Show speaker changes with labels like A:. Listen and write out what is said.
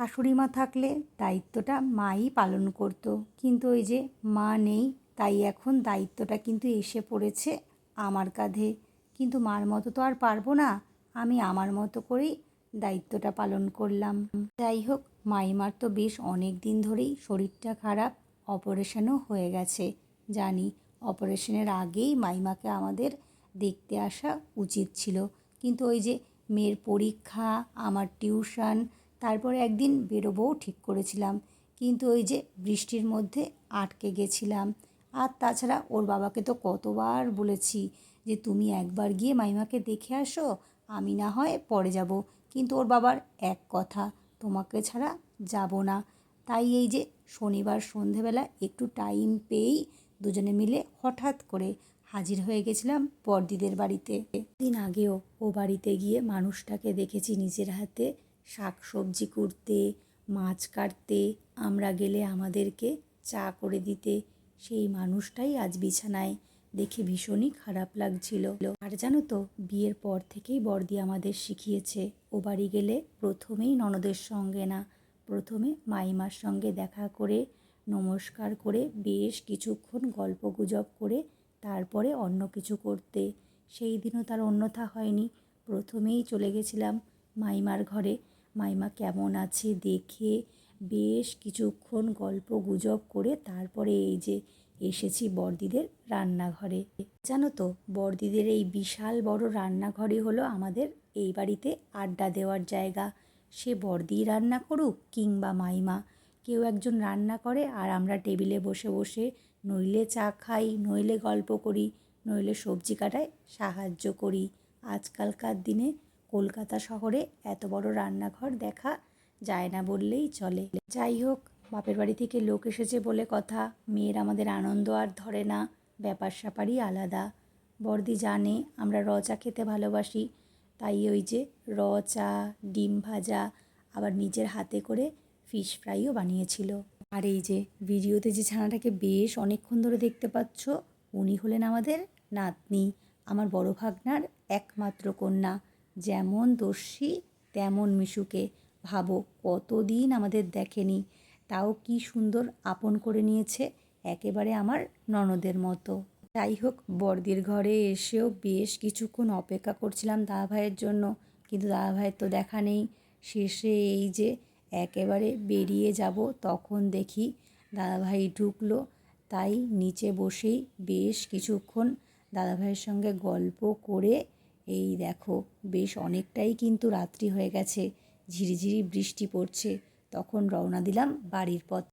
A: শাশুড়ি মা থাকলে দায়িত্বটা মাই পালন করত, কিন্তু ওই যে মা নেই, তাই এখন দায়িত্বটা কিন্তু এসে পড়েছে আমার কাঁধে। কিন্তু মার মতো তো আর পারবো না, আমি আমার মতো করেই দায়িত্বটা পালন করলাম। যাই হোক, মাইমার তো বেশ অনেক দিন ধরেই শরীরটা খারাপ, অপারেশনও হয়ে গেছে। জানি অপারেশনের আগেই মাইমাকে আমাদের দেখতে আসা উচিত ছিল, কিন্তু ওই যে মেয়ের পরীক্ষা, আমার টিউশন, তারপরে একদিন বেরোবও ঠিক করেছিলাম, কিন্তু ওই যে বৃষ্টির মধ্যে আটকে গেছিলাম। আর তাছাড়া ওর বাবাকে তো কতবার বলেছি যে তুমি একবার গিয়ে মাইমাকে দেখে আসো, আমি না হয় পরে যাব, কিন্তু ওর বাবার এক কথা, তোমাকে ছাড়া যাব না। তাই এই যে শনিবার সন্ধেবেলা একটু টাইম পেয়েই দুজনে মিলে হঠাৎ করে হাজির হয়ে গেছিলাম বড়দিদের বাড়িতে। দিন আগেও ও বাড়িতে গিয়ে মানুষটাকে দেখেছি নিজের হাতে শাক সবজি কুটতে, মাছ কাটতে, আমরা গেলে আমাদেরকে চা করে দিতে। সেই মানুষটাই আজ বিছানায়, দেখে ভীষণই খারাপ লাগছিল। আর জানো তো, বিয়ের পর থেকেই বড়দি আমাদের শিখিয়েছে ও বাড়ি গেলে প্রথমেই ননদের সঙ্গে না, প্রথমে মাইমার সঙ্গে দেখা করে নমস্কার করে বেশ কিছুক্ষণ গল্পগুজব করে তারপরে অন্য কিছু করতে। সেই দিনও তার অন্যথা হয়নি, প্রথমেই চলে গেছিলাম মাইমার ঘরে। মাইমা কেমন আছে দেখে বেশ কিছুক্ষণ গল্পগুজব করে তারপরে এই যে এসেছি বড়দিদের রান্নাঘরে। জানো তো, বড়দিদের এই বিশাল বড় রান্নাঘরই হলো আমাদের এই বাড়িতে আড্ডা দেওয়ার জায়গা। সে বড়দি রান্না করুক কিংবা মাইমা, কেউ একজন রান্না করে আর আমরা টেবিলে বসে বসে নইলে চা খাই, নইলে গল্প করি, নইলে সবজি কাটায় সাহায্য করি। আজকালকার দিনে কলকাতা শহরে এত বড় রান্নাঘর দেখা যায় না বললেই চলে। যাই হোক, বাপের বাড়ি থেকে লোক এসেছে বলে কথা, মেয়ের আমাদের আনন্দ আর ধরে না, ব্যাপার স্যাপারই আলাদা। বড়দি জানে আমরা র চা খেতে ভালোবাসি, তাই ওই যে র চা, ডিম ভাজা, আবার নিজের হাতে করে ফিশ ফ্রাইও বানিয়েছিল। আর এই যে ভিডিওতে যে ছানাটাকে বেশ অনেকক্ষণ ধরে দেখতে পাচ্ছ, উনি হলেন আমাদের নাতনি, আমার বড় ভাগনার একমাত্র কন্যা। যেমন দস্যি তেমন মিশুকে, ভাবো কতদিন আমাদের দেখেনি, তাও কি সুন্দর আপন করে নিয়েছে, একেবারে আমার ননদের মতো। যাই হোক, বড়দির ঘরে এসেও বেশ কিছুক্ষণ অপেক্ষা করছিলাম দাদাভাইয়ের জন্য, কিন্তু দাদাভাইয়ের তো দেখা নেই। শেষে এই যে একেবারে বেরিয়ে যাব তখন দেখি দাদাভাই ঢুকলো, তাই নিচে বসেই বেশ কিছুক্ষণ দাদাভাইয়ের সঙ্গে গল্প করে এই দেখো বেশ অনেকটাই কিন্তু রাত্রি হয়ে গেছে, ঝিরিঝিরি বৃষ্টি পড়ছে, তখন রওনা দিলাম বাড়ির পথে।